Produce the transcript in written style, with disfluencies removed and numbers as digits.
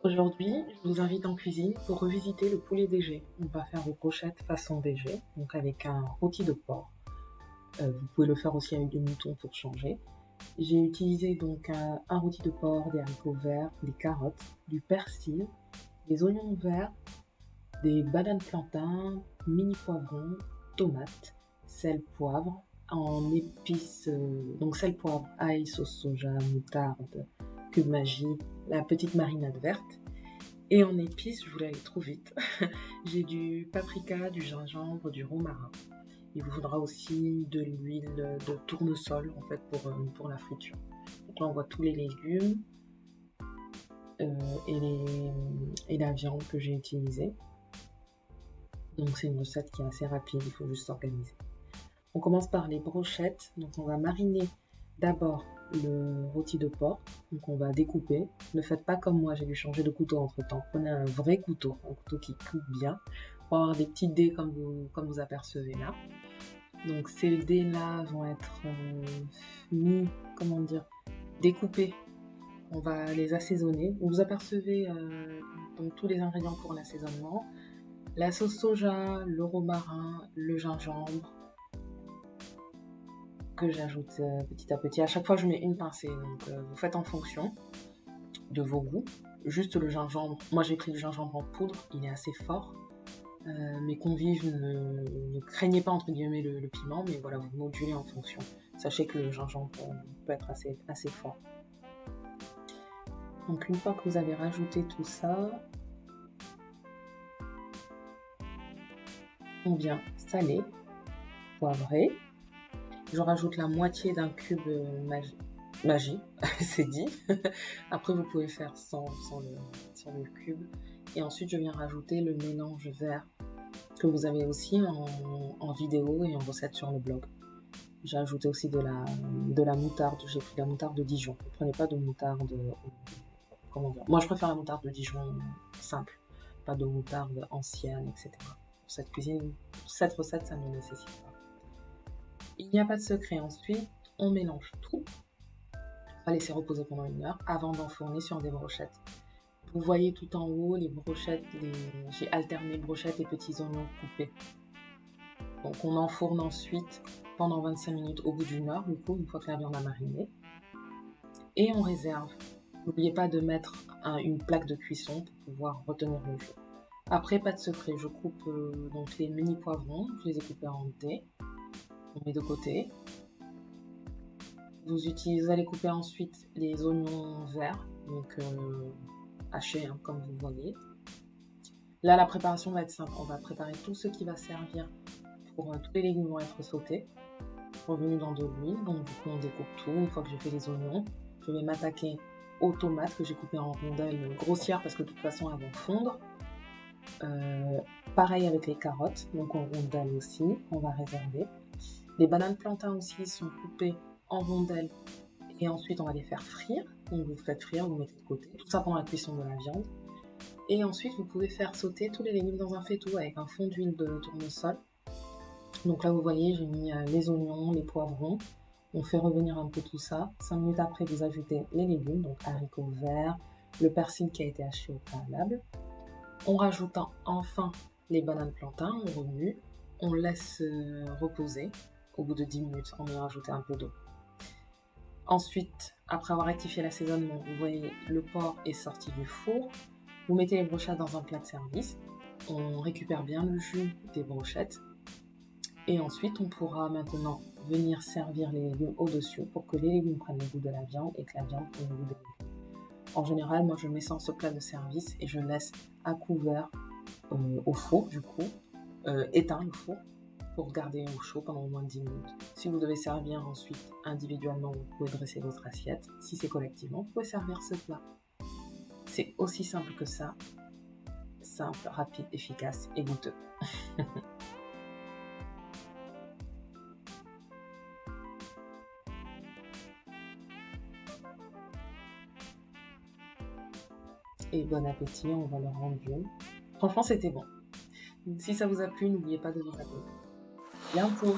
Aujourd'hui, je vous invite en cuisine pour revisiter le poulet DG. On va faire des brochettes façon DG, donc avec un rôti de porc. Vous pouvez le faire aussi avec du mouton pour changer. J'ai utilisé donc un rôti de porc, des haricots verts, des carottes, du persil, des oignons verts, des bananes plantains, mini poivrons, tomates, sel, poivre, en épices, donc sel, poivre, ail, sauce soja, moutarde, cube magie, la petite marinade verte. Et en épices, je voulais aller trop vite. J'ai du paprika, du gingembre, du romarin. Il vous faudra aussi de l'huile de tournesol en fait pour la friture. Donc là on voit tous les légumes et la viande que j'ai utilisée. Donc c'est une recette qui est assez rapide, il faut juste s'organiser. On commence par les brochettes. Donc on va mariner d'abord le rôti de porc. Donc on va découper. Ne faites pas comme moi, j'ai dû changer de couteau entre temps. Prenez un vrai couteau, un couteau qui coupe bien, pour avoir des petits dés comme vous apercevez là. Donc ces dés là vont être mis, comment dire, découpés. On va les assaisonner. Vous apercevez donc tous les ingrédients pour l'assaisonnement. La sauce soja, le romarin, le gingembre, que j'ajoute petit à petit. À chaque fois, je mets une pincée, donc vous faites en fonction de vos goûts. Juste le gingembre, moi j'ai pris du gingembre en poudre, il est assez fort. Mes convives ne craignaient pas entre guillemets le piment, mais voilà, vous modulez en fonction. Sachez que le gingembre peut être assez fort. Donc une fois que vous avez rajouté tout ça, on vient saler, poivrer. Je rajoute la moitié d'un cube magie, c'est dit. Après, vous pouvez faire sans le cube. Et ensuite, je viens rajouter le mélange vert que vous avez aussi en vidéo et en recette sur le blog. J'ai ajouté aussi de la moutarde. J'ai pris de la moutarde de Dijon. Ne prenez pas de moutarde, comment dire. Moi, je préfère la moutarde de Dijon simple, pas de moutarde ancienne, etc. Pour cette cuisine, pour cette recette, ça ne le nécessite pas. Il n'y a pas de secret. Ensuite, on mélange tout. On va laisser reposer pendant 1 heure avant d'enfourner sur des brochettes. Vous voyez tout en haut les brochettes, j'ai alterné brochettes et petits oignons coupés. Donc on enfourne ensuite pendant 25 minutes au bout d'1 heure, du coup, une fois que la viande a mariné. Et on réserve. N'oubliez pas de mettre une plaque de cuisson pour pouvoir retenir le jus. Après, pas de secret, je coupe donc les mini poivrons, je les ai coupés en dés. On met de côté. Vous allez couper ensuite les oignons verts, donc hachés hein, comme vous voyez. Là, la préparation va être simple. On va préparer tout ce qui va servir pour tous les légumes vont être sautés, revenus dans de l'huile. Donc du coup, on découpe tout. Une fois que j'ai fait les oignons, je vais m'attaquer aux tomates que j'ai coupées en rondelles grossières parce que de toute façon, elles vont fondre. Pareil avec les carottes, donc en rondelles aussi, on va réserver. Les bananes plantains aussi sont coupées en rondelles et ensuite on va les faire frire. Donc vous faites frire, vous mettez de côté. Tout ça pendant la cuisson de la viande. Et ensuite vous pouvez faire sauter tous les légumes dans un faitout avec un fond d'huile de tournesol. Donc là vous voyez j'ai mis les oignons, les poivrons. On fait revenir un peu tout ça. 5 minutes après vous ajoutez les légumes, donc haricots verts, le persil qui a été haché au préalable. On rajoute enfin les bananes plantains, on remue, on laisse reposer. Au bout de 10 minutes, on vient rajouter un peu d'eau. Ensuite, après avoir rectifié l'assaisonnement, vous voyez le porc est sorti du four. Vous mettez les brochettes dans un plat de service. On récupère bien le jus des brochettes. Et ensuite, on pourra maintenant venir servir les légumes au-dessus pour que les légumes prennent le goût de la viande et que la viande prenne le goût des légumes. En général, moi je mets ça en ce plat de service et je laisse à couvert au four du coup, éteint le four pour garder au chaud pendant au moins 10 minutes. Si vous devez servir ensuite individuellement, vous pouvez dresser votre assiette. Si c'est collectivement, vous pouvez servir ce plat. C'est aussi simple que ça. Simple, rapide, efficace et goûteux. Et bon appétit, on va le rendre vieux. Franchement, c'était bon. Si ça vous a plu, n'oubliez pas de vous abonner. Bientôt!